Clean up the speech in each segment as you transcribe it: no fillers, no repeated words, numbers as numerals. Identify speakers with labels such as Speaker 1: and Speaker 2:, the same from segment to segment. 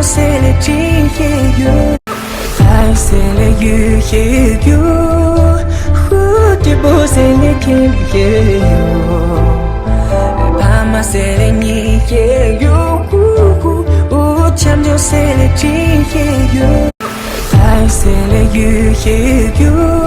Speaker 1: c'est le tigre. I c'est le you. Who te beau c'est le tigre. Ama c'est le ni you. Champion c'est le tigre. I c'est le you.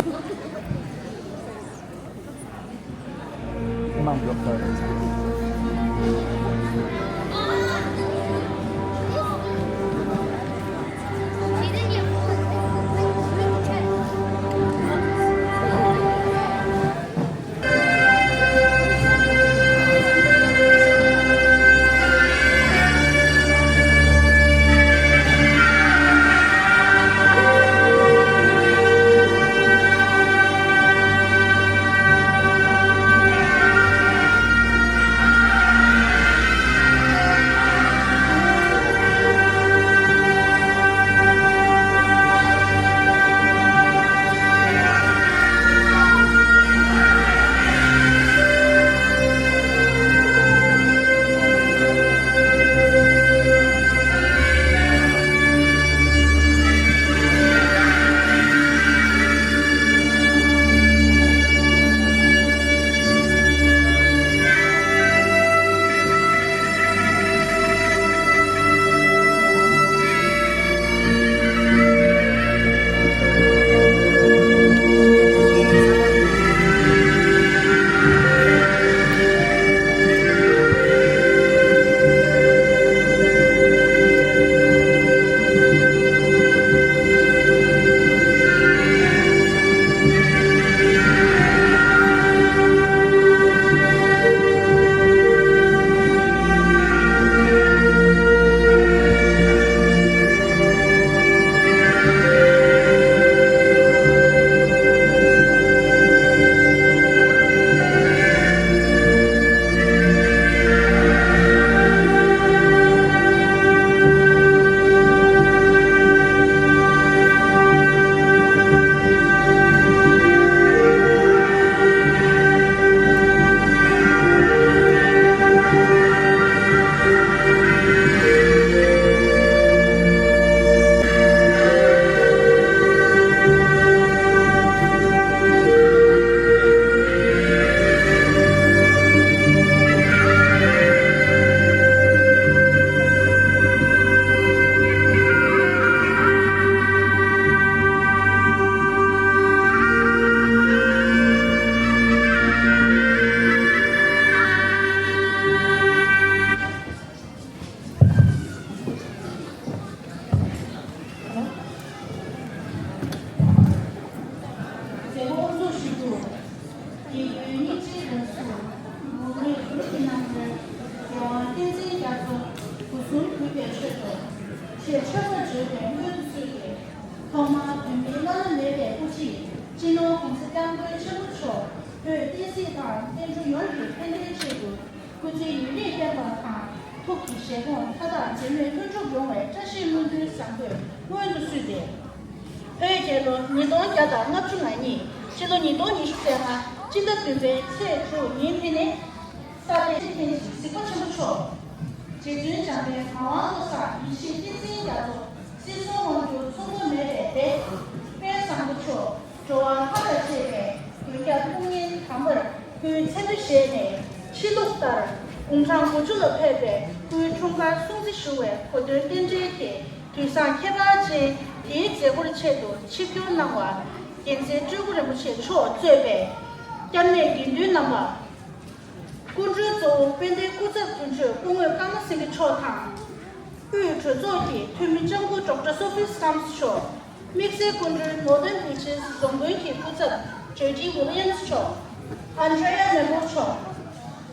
Speaker 2: Andrea Memocho,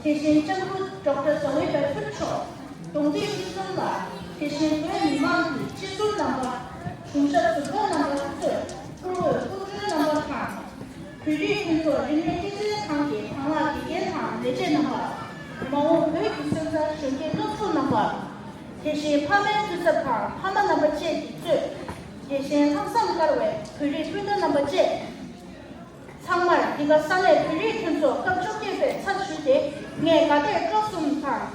Speaker 2: 대신 정부 Dr. Zoe Belfutcho, 동대 시설라, 대신 왜 미만이 지수 넘버, 중셔 수도 넘버 4, 그리고 꾸준 넘버 3, 비리 근거 인내기지 관계 방화 기계상 내재 넘버, 뭐 회기선사 전개 노트 넘버, 대신 파면 주사파 파마 넘버 7 대신 항상 가로에 비리 พื้น 넘버 7 정말 이거 산에 비리 근소 깜짝이야 찾으시되 내 가게 조금만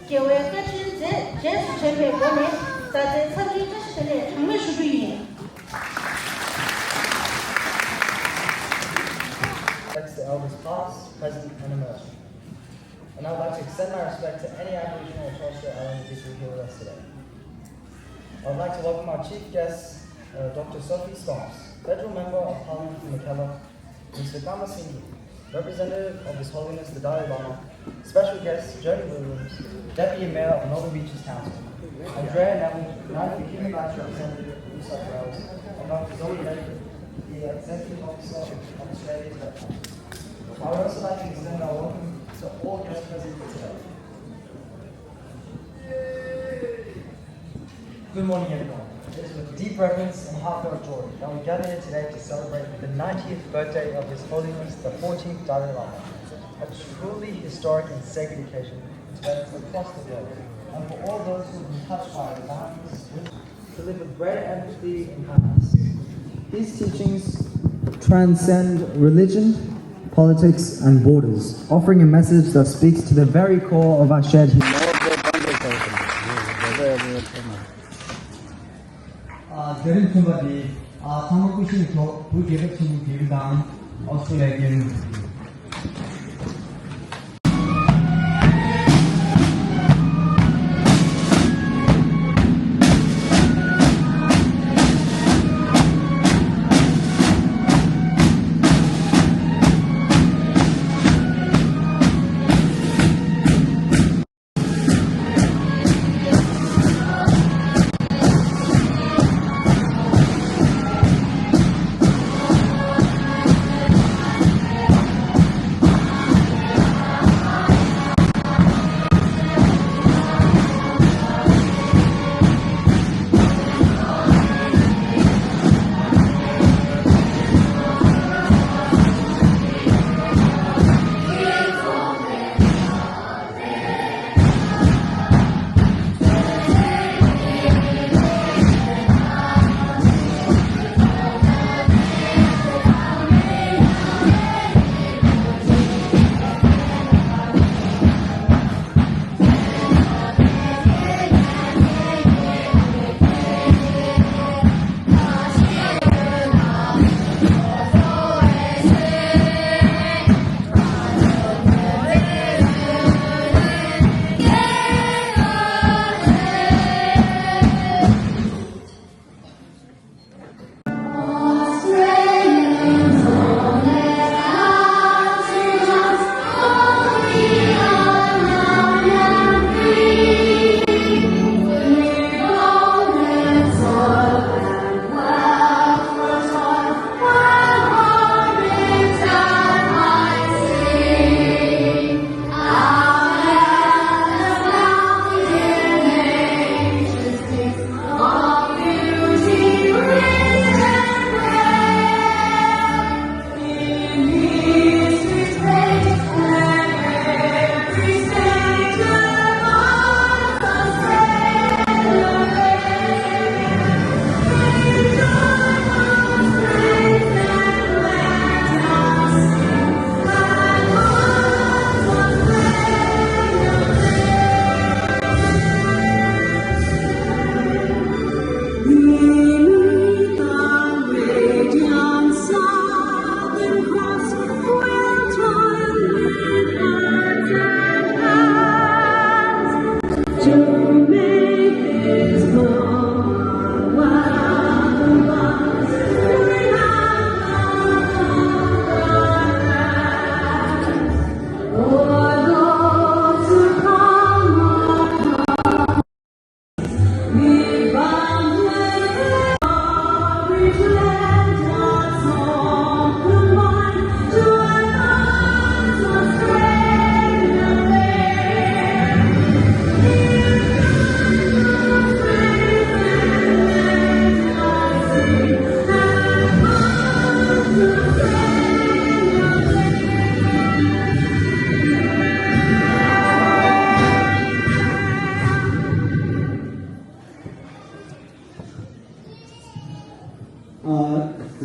Speaker 2: 계획 끝인지 제수 제배 보내 大家参与这些的长美术表演。
Speaker 3: Respects to elders past, present, and emerging. And I would like to extend my respect to any Aboriginal or Torres Strait Islander individual here with us today. I would like to welcome our chief guest, Dr. Sophie Stomps, Federal Member of Parliament for Mackellar, Mr. Kama Singh, Representative of His Holiness the Dalai Lama, Special Guest Jody Williams, Deputy Mayor of Northern Beaches Council, Andrea Neville, United Human Rights Representative of New South Wales, and Dr. Zoe Laker, the Executive Officer of Australia's Red Cross. I would also like to extend our welcome to all guests present here today. Good morning, everyone. It is with deep reverence and heartfelt joy that we gather here today to celebrate the 90th birthday of His Holiness the 14th Dalai Lama, a truly historic and sacred occasion to those across the globe, and for all those who have been touched by our boundless wisdom to live with greater empathy and kindness. These teachings transcend religion, politics, and borders, offering a message that speaks to the very core of our shared humanity.
Speaker 4: Dari kembali, sama kucing itu, bukan cuma di dalam Australia.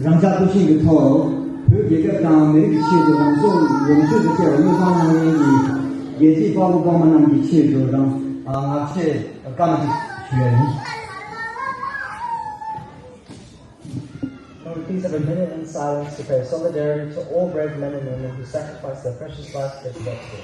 Speaker 4: Rangsa Tushin Gito, who get down the children, so you should tell you one Yeti Babu Baman and the children, I said, a gun.
Speaker 3: please have a minute in silence to pay solidarity to all brave men and women who sacrificed their precious lives to get to that school.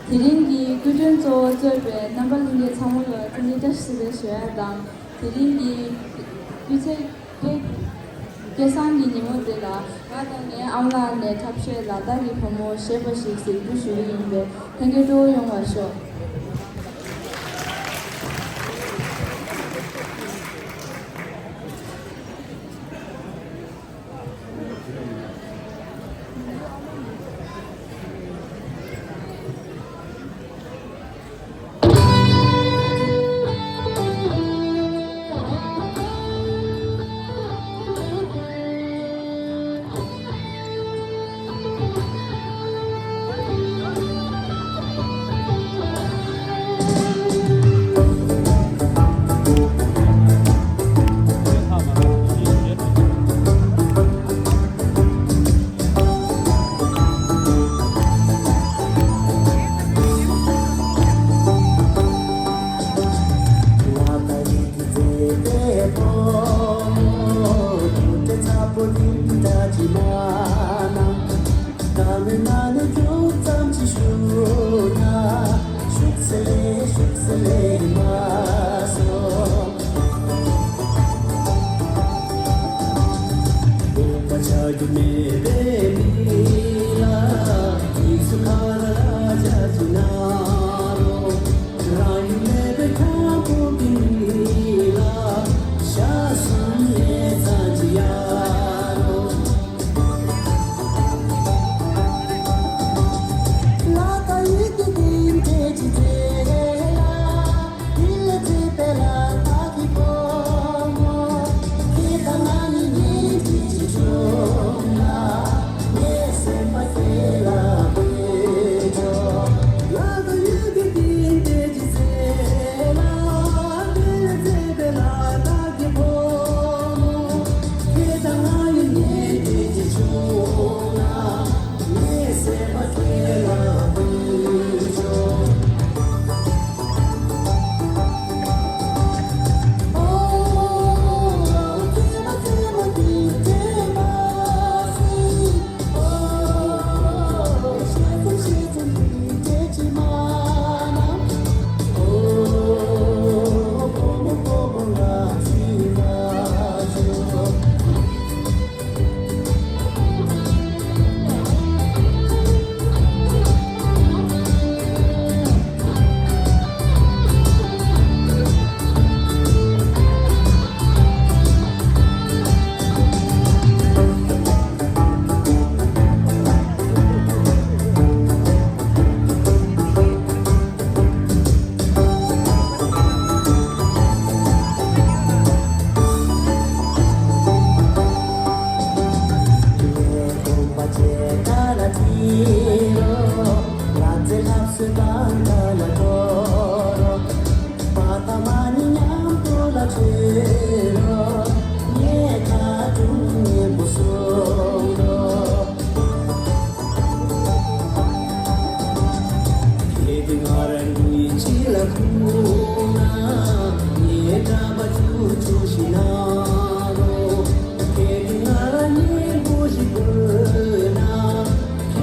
Speaker 5: 디링기 구준조 저배 남발링게 참으로 등기자시대 쉐당 디링기 유체 계산기 니모데라 가당에 아울라네 탑셰라 다기 포모 쉐버식시 부슈인데 땡게도 용와쇼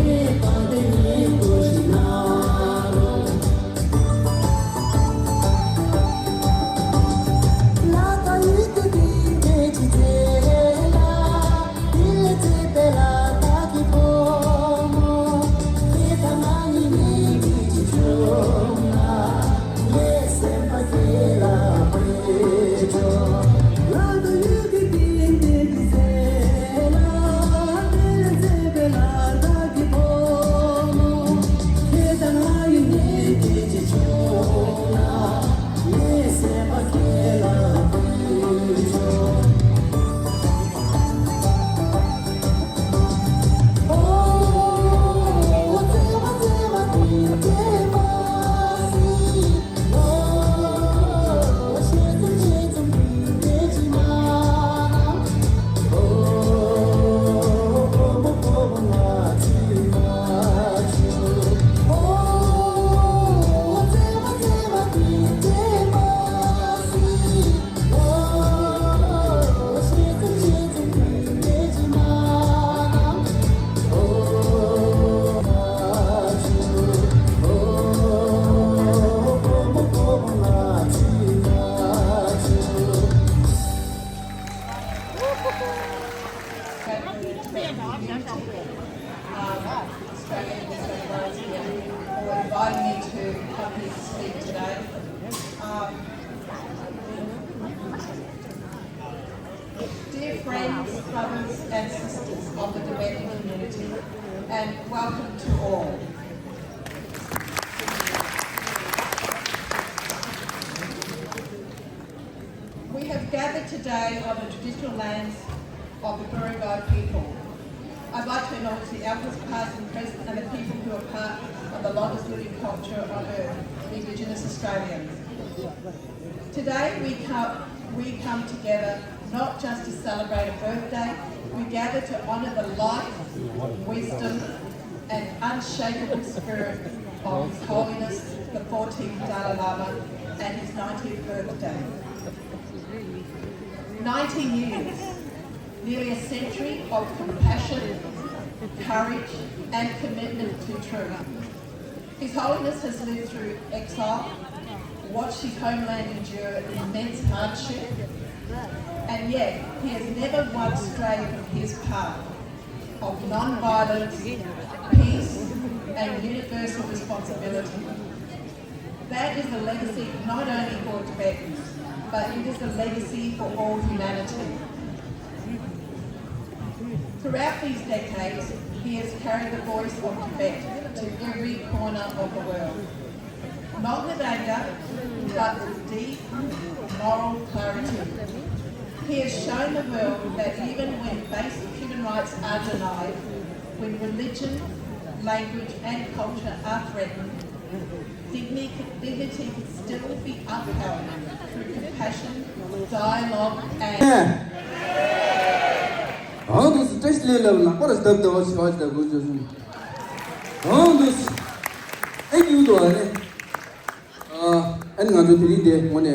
Speaker 1: Hey,
Speaker 6: Australian New South Wales here for inviting me to come here to speak today. Dear friends, brothers and sisters of the Tibetan community, and welcome to all. We have gathered today on the traditional lands of the Burungai people. I'd like to acknowledge the elders past and present and the people who are part of the longest living culture on earth, the Indigenous Australians. Today we come together not just to celebrate a birthday, we gather to honour the life, wisdom and unshakable spirit of His Holiness the 14th Dalai Lama and his 90th birthday. 90 years, nearly a century of compassion, courage and commitment to truth. His Holiness has lived through exile, watched his homeland endure immense hardship, and yet he has never once strayed from his path of non-violence, peace and universal responsibility. That is a legacy not only for Tibetans, but it is a legacy for all humanity. Throughout these decades, he has carried the voice of Tibet to every corner of the world. Not with anger, but with deep moral clarity. He has shown the world that even when basic human rights are denied, when religion, language and culture are threatened, dignity can still be upheld through compassion, dialogue and...
Speaker 7: this test level, what is the watch the good? This I do and I'm going to read the one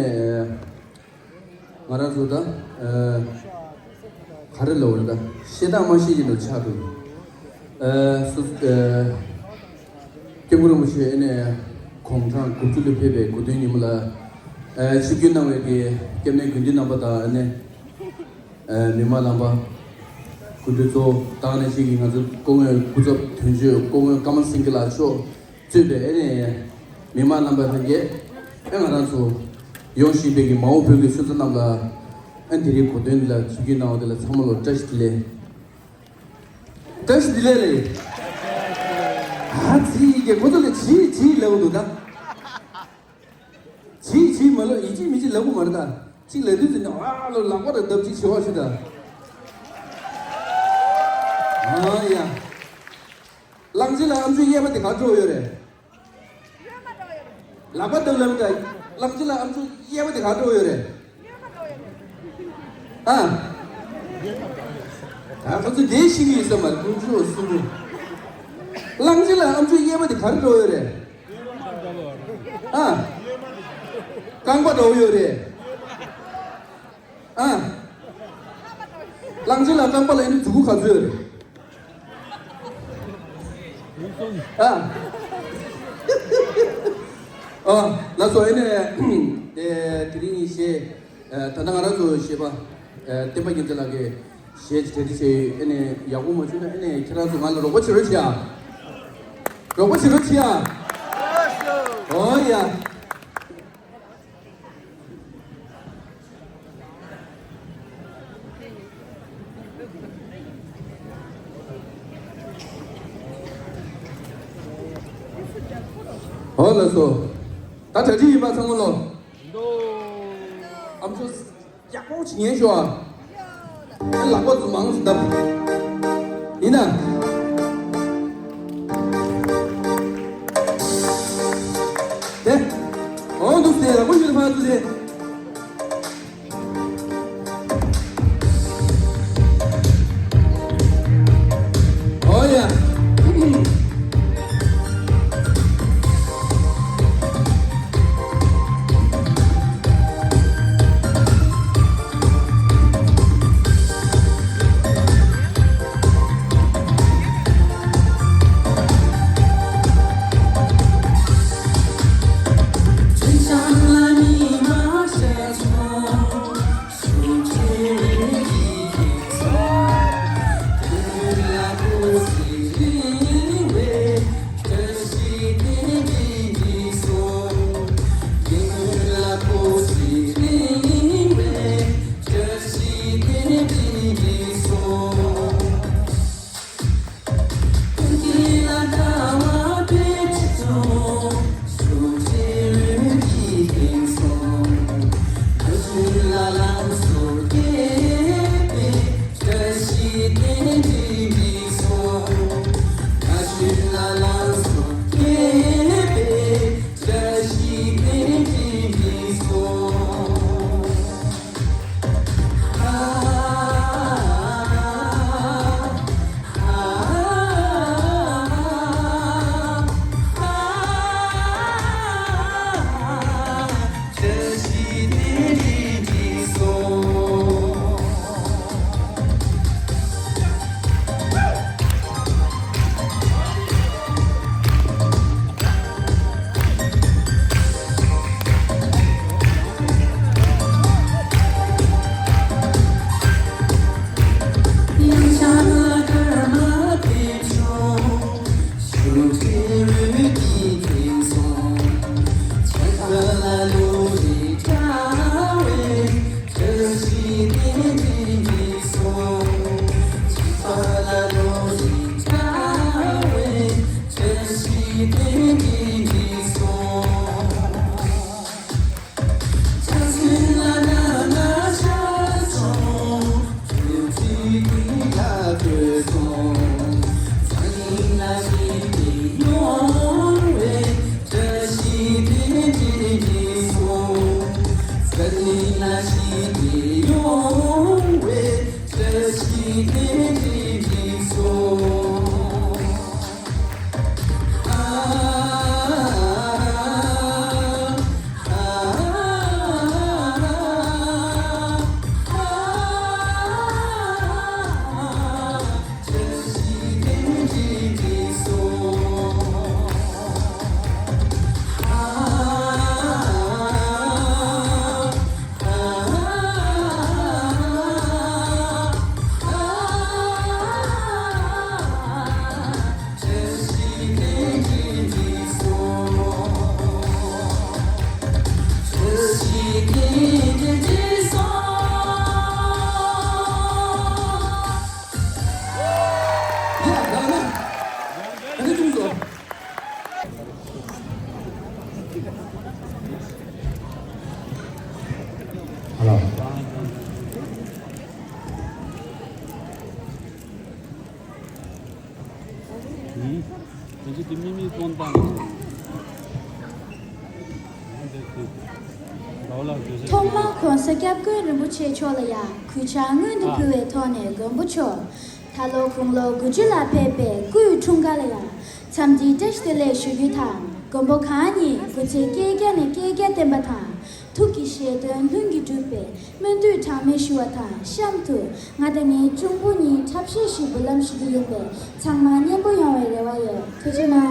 Speaker 7: Marazuda Karaloda, Sheda Machine of Chadu. Kemuramushi in a Kongtan, Kutulu Pepe, Kudinimula, Shikina, Kemen Kundinabata, and Nimalamba. Kuduzo, Dana Shiki, and the Gomel, Kuzo, Tunju, Gomel, Common Singular Show, to the Mima number yet, and also Yoshi Big Mao Pig Susanamba, and the Kodinla, Sugina, the Samuel Touch Delay. Touch Delay. See, what the Chi level to Chi Malo, Ichi Lago Marda. She led it in the what a dubby she was there. Oh, yeah. Langzilla, I'm doing the Kato. Labata Lamka, Langzilla, I'm doing the Kato. Ah, after the day she is a man, Langzilla, I'm doing the Kato. Ah, Kangbato. Ah, Langzilla, Kampala in Tuku. That's why the Trini say, Tanarazo Sheba, Tempagitelage, Shades say, any Yahoo, any Kirazu, what's your Russia? What's your Russia? Oh, yeah. Oh, so that's a deep I'm just watching you. I love what the monks do. Ina. There. Oh, look there. What you want to say? Oh, yeah.
Speaker 1: Shine,
Speaker 8: 이제 김님이 본다.
Speaker 9: Thoma kon sakap ko rumbuche cholaya kuchangun de pue thone gumbucho thalo khunglo gujula pepe ku chungalaya chamji tashtele shugita gumbo khani kuche kege ne kege tembata thuki sheden lungi dupe mendu thame shuata shamtu ngadani chunguni chapshi shi bulam shigiyende changma nyembo yawe rewaye thujuna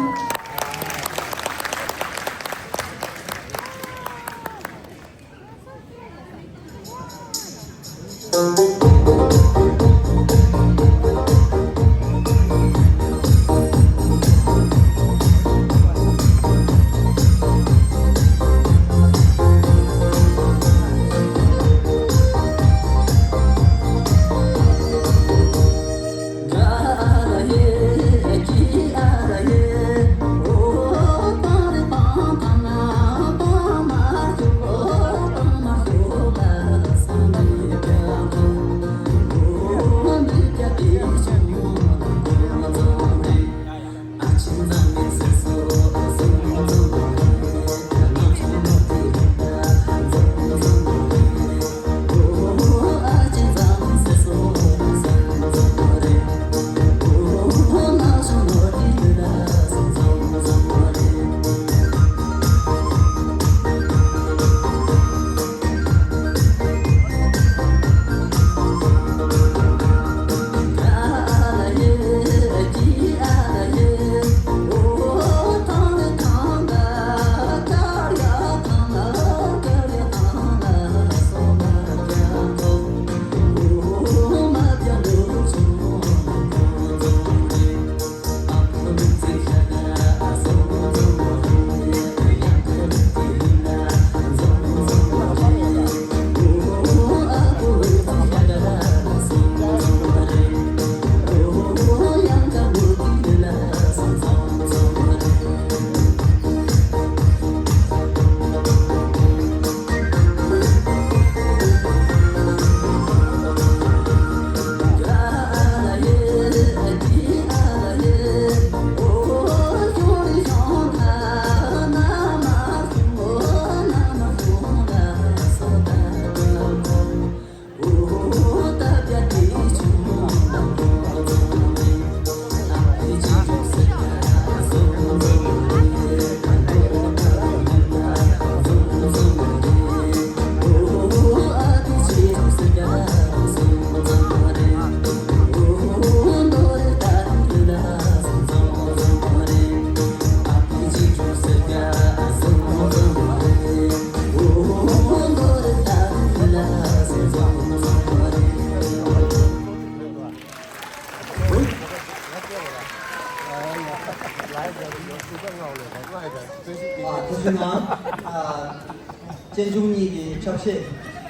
Speaker 4: 전중이 접시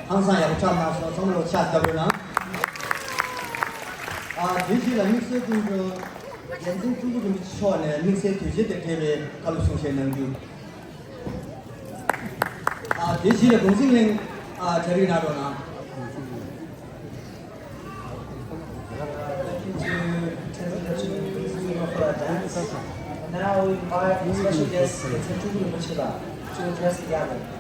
Speaker 4: 항상 약점 나서 정말로 찾다보나 대시라 믹스 중저 연중 중국 좀 치워내 믹스 뒤에 대대에 갈루송세는 그 대시라 동생행 저리 나로나
Speaker 3: And now we invite special guest Tentugu Muchila to address the gathering.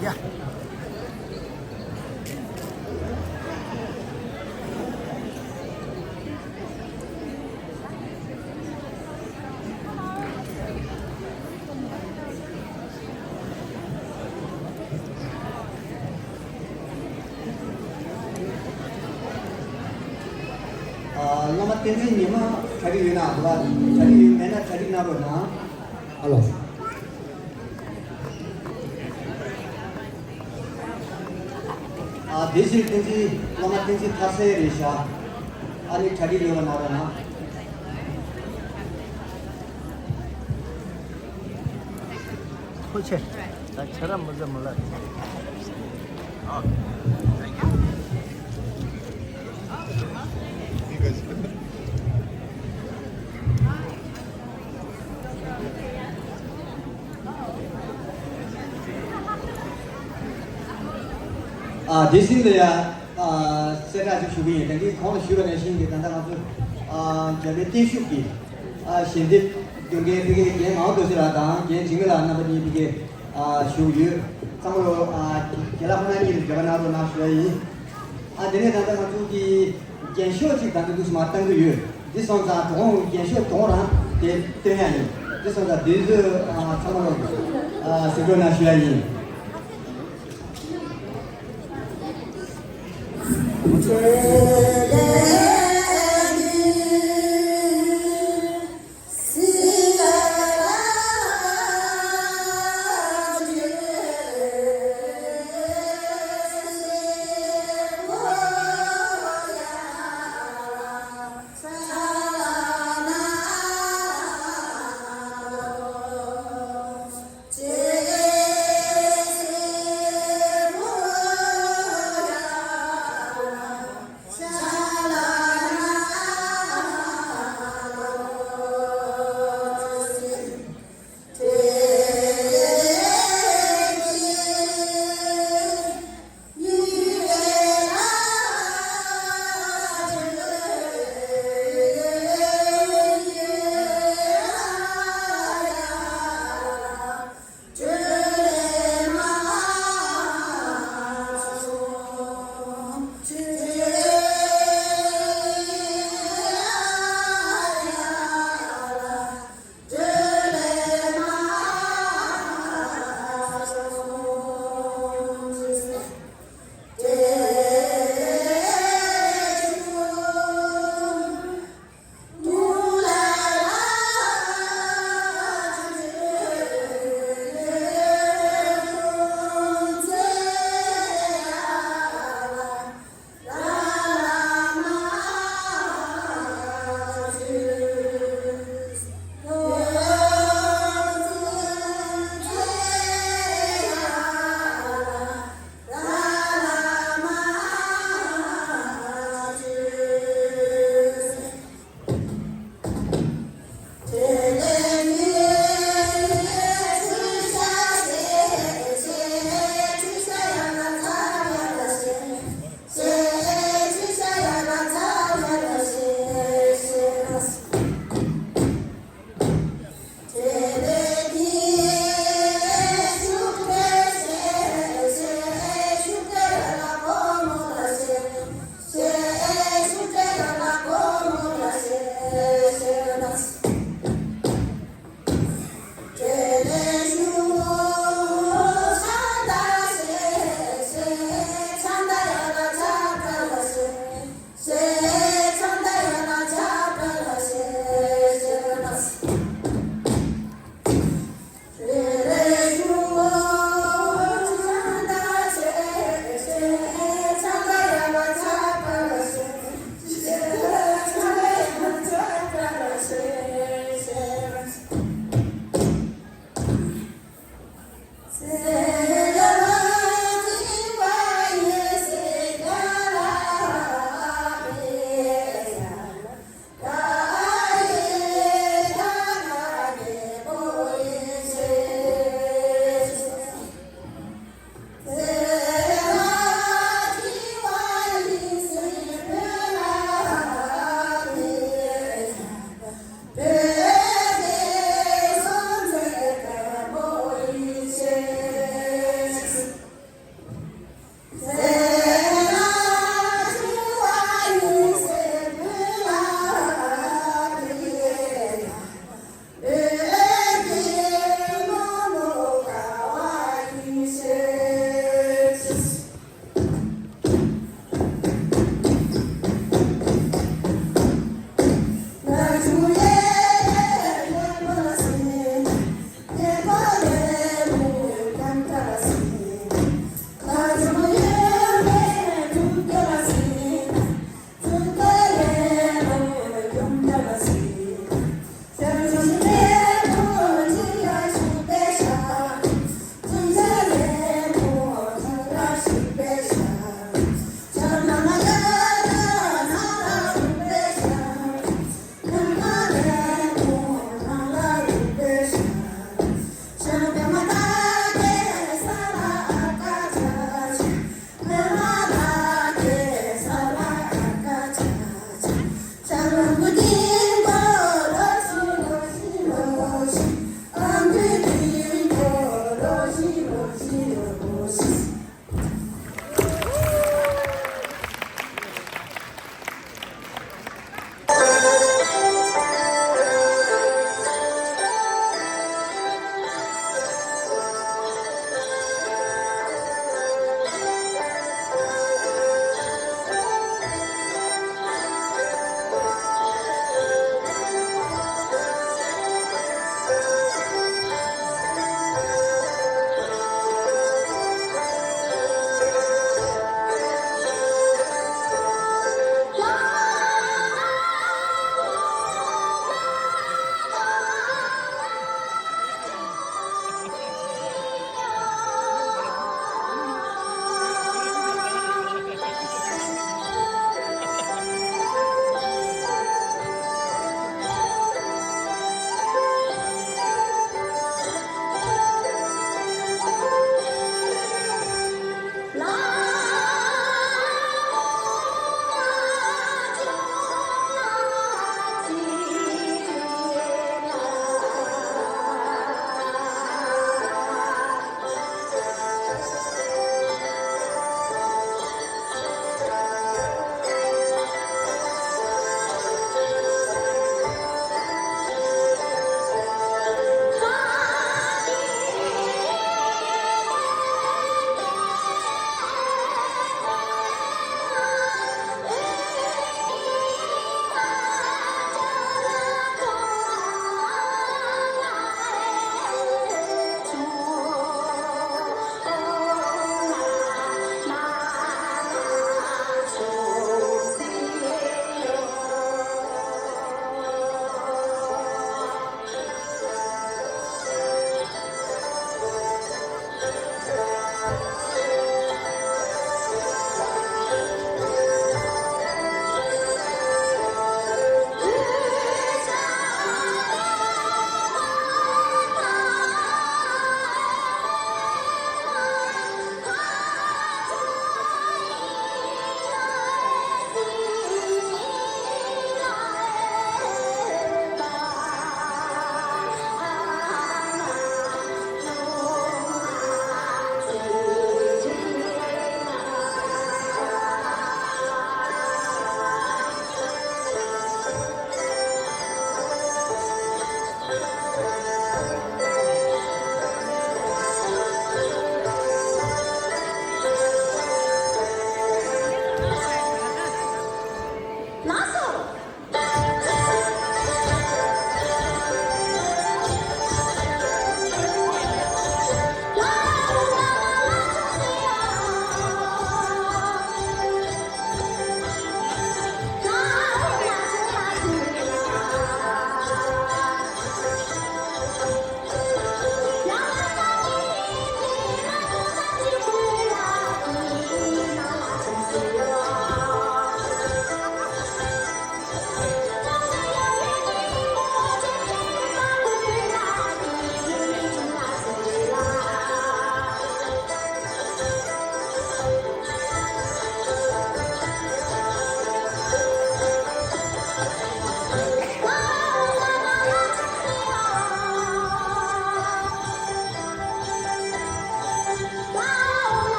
Speaker 1: Yeah.
Speaker 4: lama tenzi ni ma chari yuna dua chari mena chari na ro na alo desi tenzi lama tenzi thase resha ani chari lewa na ro na
Speaker 1: 그렇지. 나처럼 먼저 몰라.
Speaker 4: this is the set as should be and this call should nation the kanda ma jabe te should be shin de yonge de ge ma do sira da ge jingla na ba ni ge should you samlo gela phana ni jabana ro na shwai dene kanda ma tu ki gen sho chi kanda du ma tang yu this on the dong gen sho dong ra de de ya ni this on the this samlo se na shwai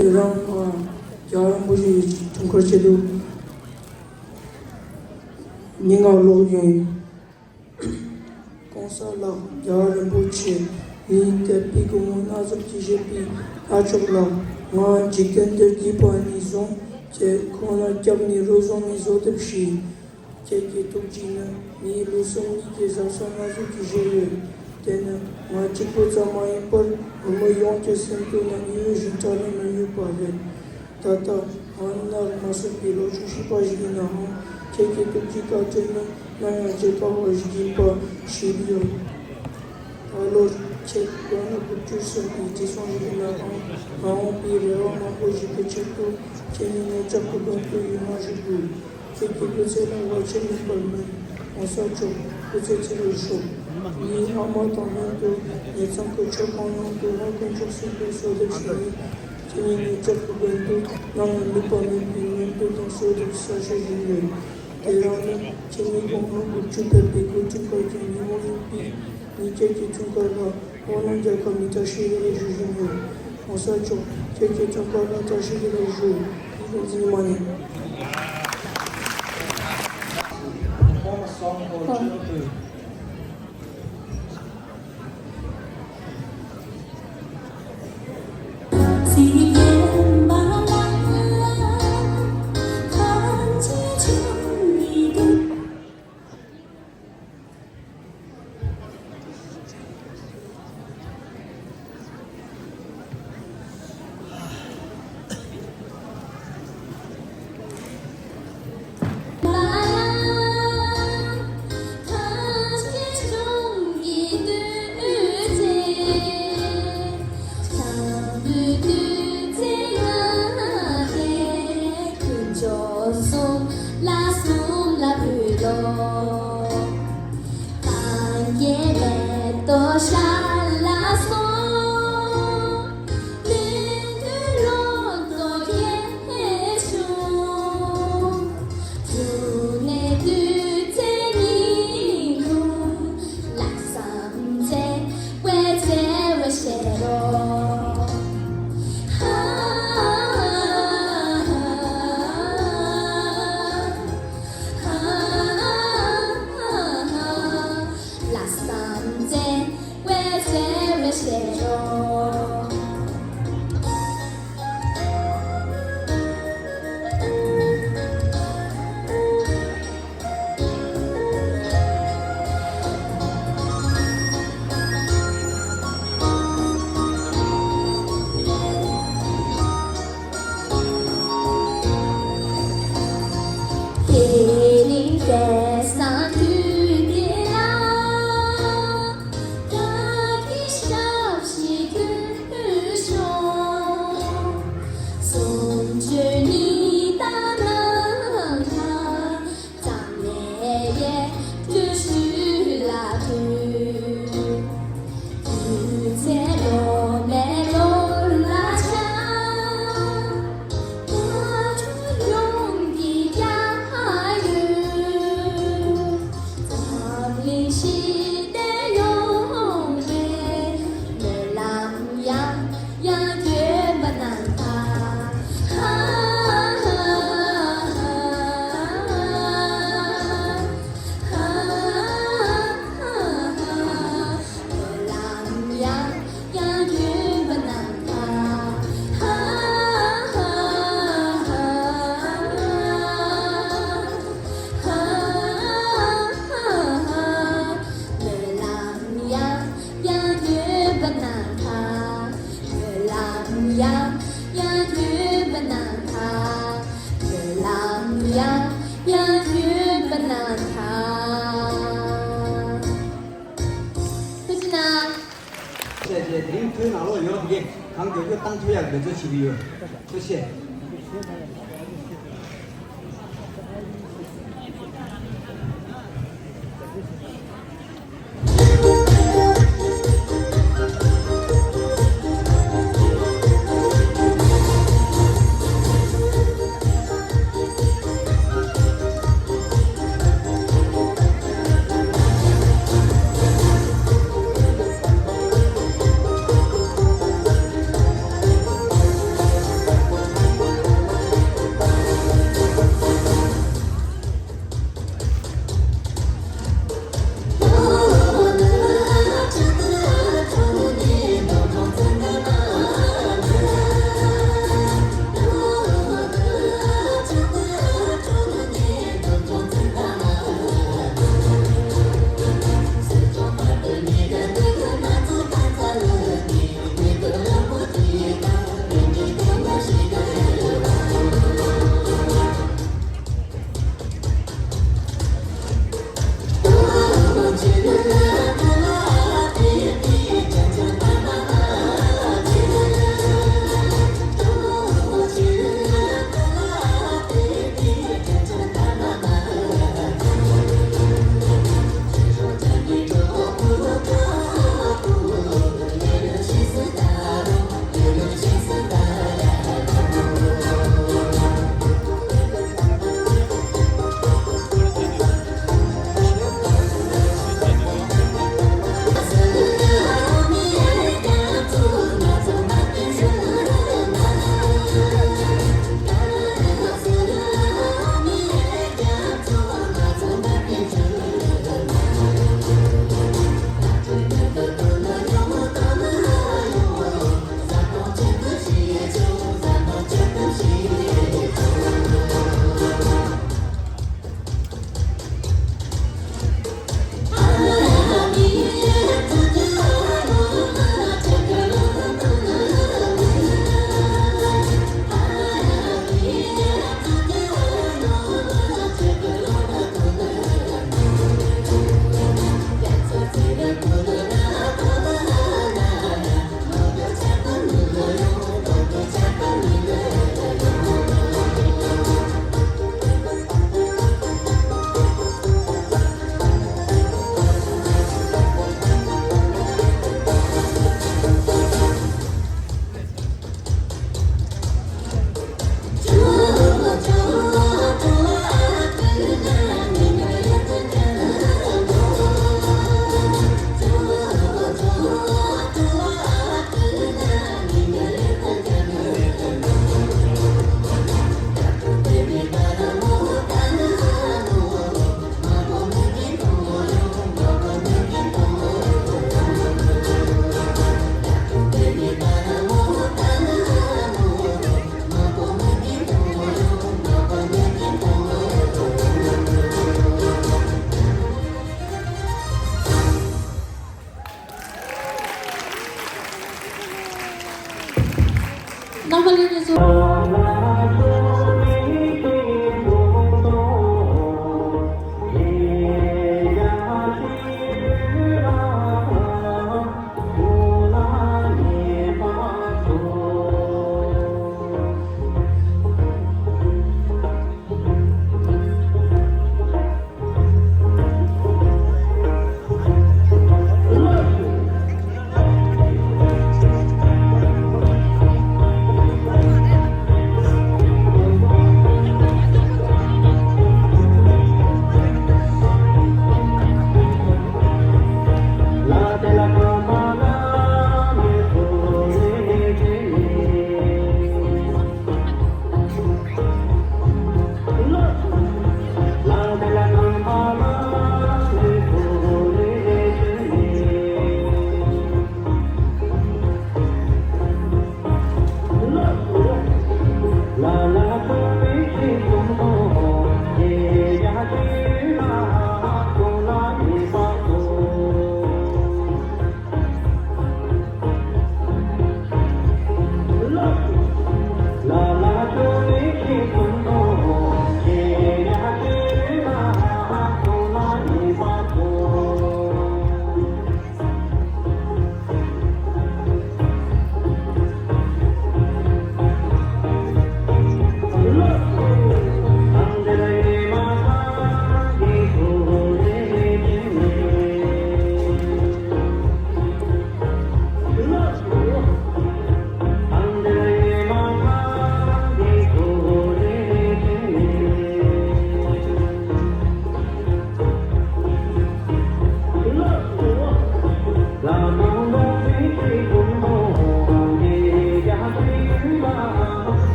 Speaker 10: 이런 여러 모습이 좀 그렇게도 네가 로이 공사라 여러 모치 니테 피고 나서 지제피 아쪽라 와 지근들 기반이송 제 코너 잡니 로존이 소득시 제기 독지는 니 로손이 계산서나서 지제를 때는 와 직보자 많이 뻘 어머 용체 센토는 이유진 자리는 유파데 타타 안나 마스피로 주시바지나 제기 독지가 되는 나야 제가 오지기바 시비요 알로 체크는 부추스기 지송이나 아오피레오 마보지게 체크 제니네 잡고도 이마지고 제기 그제는 와체니 걸면 어서죠 그제치를 쇼 이 아마도면도 예상그 초반도 건축수도 소득시니 제니네 잡고도 나는 리퍼는 비면도 더 소득 사실이네 대라는 제니공은 부추per비 구축까지 이모는비 니제기 중간과 원한자 감이다 시기를 주시며 어서죠 제기 중간과 다시기를 주 이거지만이
Speaker 3: Perform a song called Children.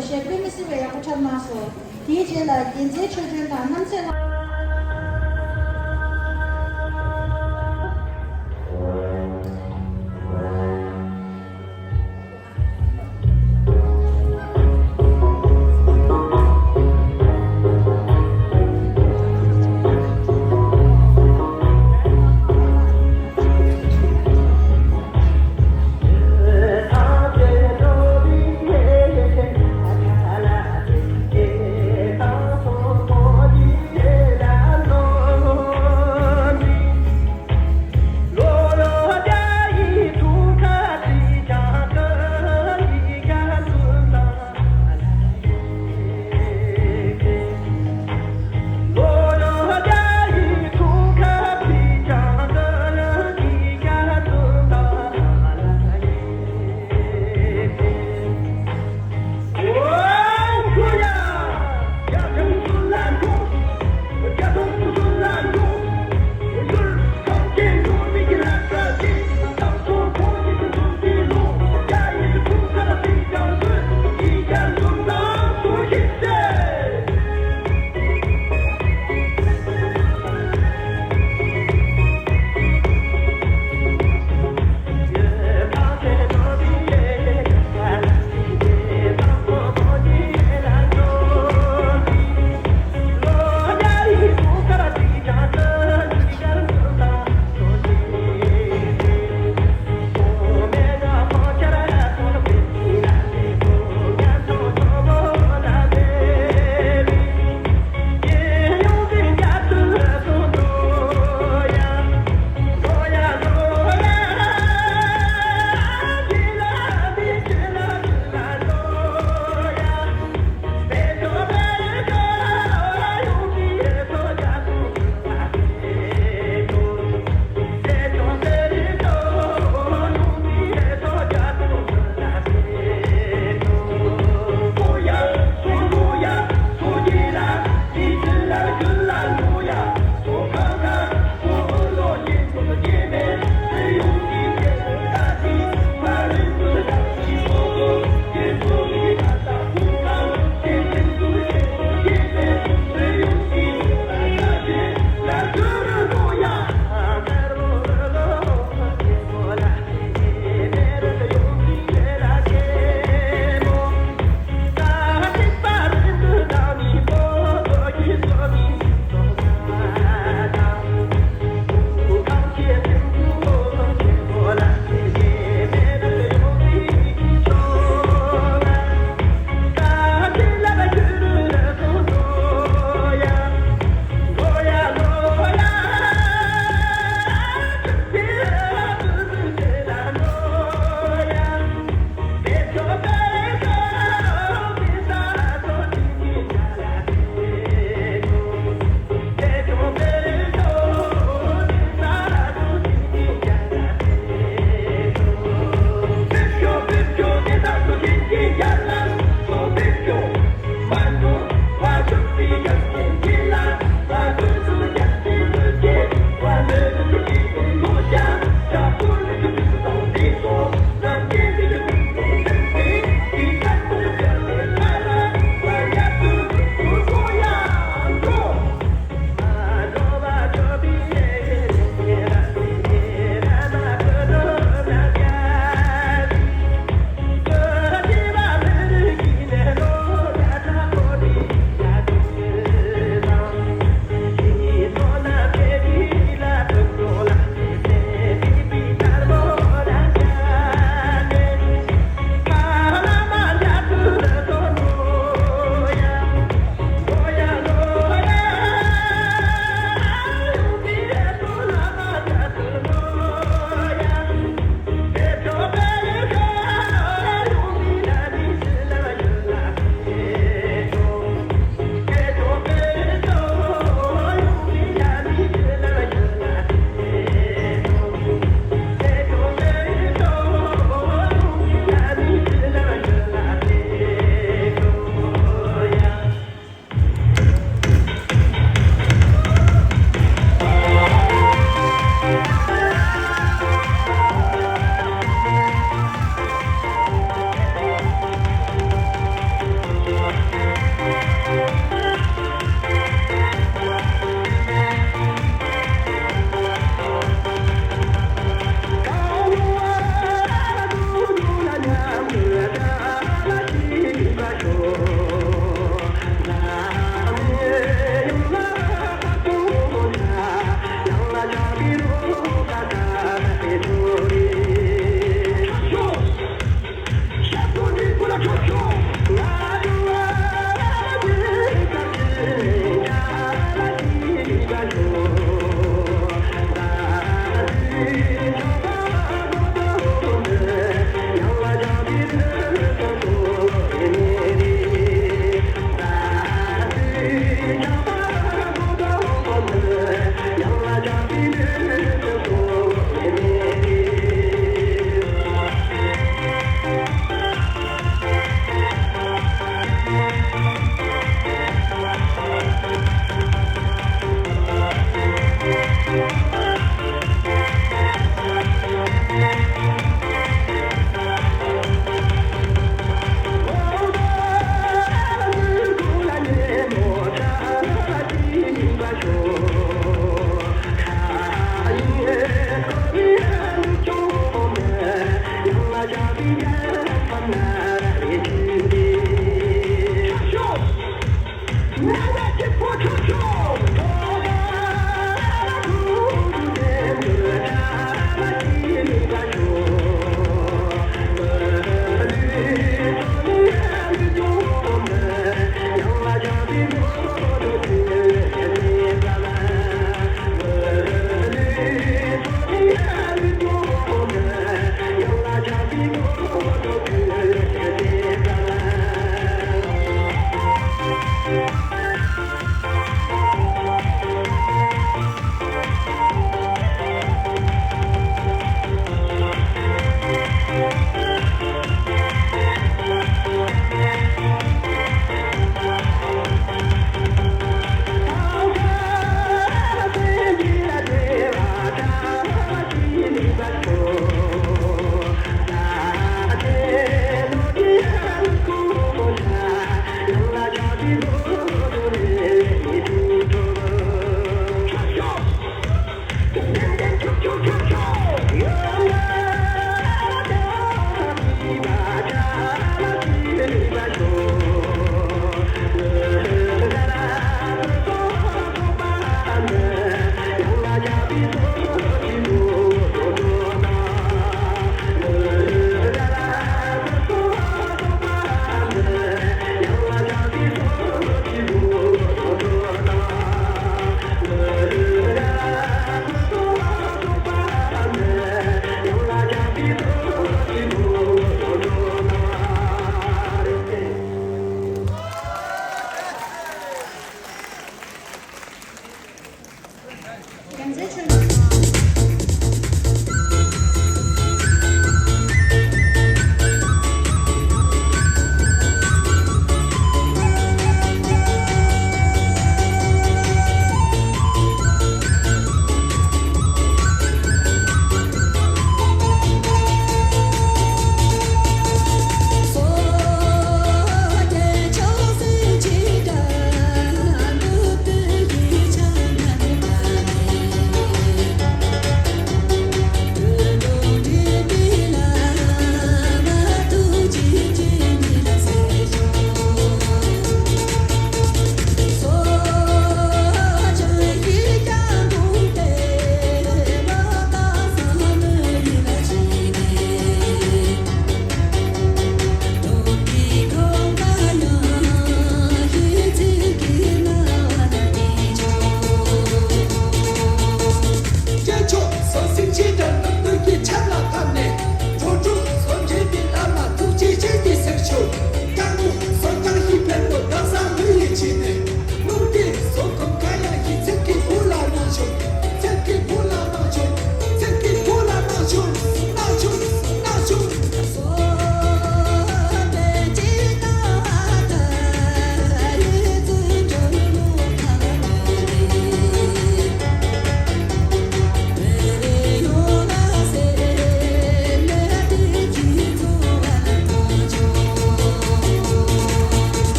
Speaker 2: 学，并不是为了不成马说，第一届的连接车站到南线。